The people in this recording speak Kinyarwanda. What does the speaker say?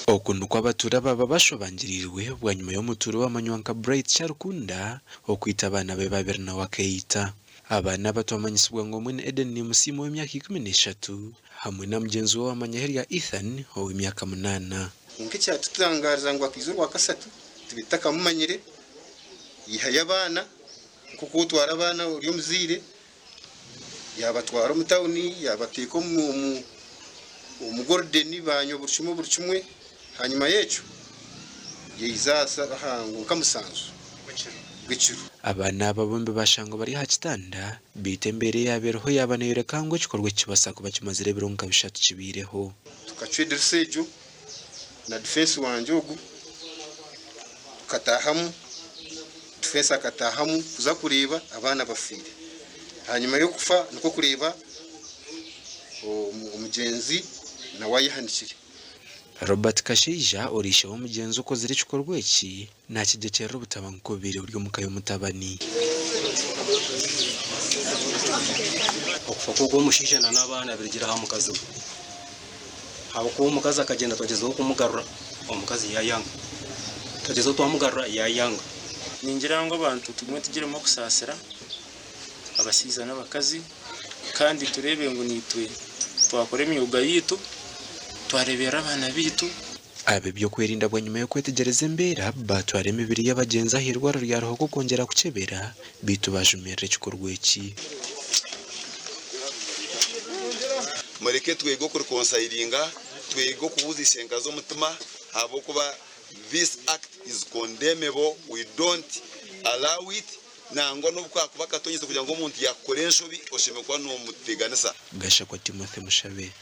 Okundu kw'abatura baba bashobangirirwe bwa nyuma y'omuturo w'amanywanka Bright Charukunda okwita abana be babiri na wakeita. Abana bato bamanyisibwa ngo mwene Eden ni musimu w'emyaka 13 hamwe na mugenzi we w'amanyaheri Ethan w'emyaka 8. Nk'icya tutangaza ngo akizurwa kasatu tubitaka mumanyire yihaye abana kuko twara abana uri muzire yabatwara mu tawuni yabateko mu Golden banyo burchumwe hanyuma yecu yizasa hango kamusanzu gwichiru. Abana babombe bashango bari hakitanda bitembere yabereho yabaneyere kangwe kikorwe kibasa kuba kimazire bironka bishatu kibireho tukacwedera sejo na defense wanjogu katahamu defense akatahamu kuza kureba abana bafire hanyuma yo kufa niko kureba umugenzi na wayihanikire. Robert Kashija orisha w'umugenzi uko ziri kikorwa iki nta kigekera ubutabankubire uryo mukayo mutabani okufa kugwo mushishana n'abana bigira ha mukazi haba ko umukazi akagenda twagezeho kumugarura umukazi yayanga twagezeho twamugarura yayanga ningira ngo abantu tumwe tugiremo kusasira abasiza n'abakazi kandi turebe ngo nitwe twakora imyuga yitu twarebera abana bitu. Abe byo kwerinda bwa nyuma yo kwetegereza mbera batwara imibiri y'abagenzi ahirwa ryaroho kongera kucebera bitubajumire kikorwa iki. Mureke twego kurkonsiringa twego kubuza ishenga zo mutima habo kuba this act is condemnable, we don't allow it. Nango n'ubukwa kuba katonyeze kugira ngo umuntu yakoresha bi oshimekwa no muteganisa. Gasha kwa Timothy Mushabe.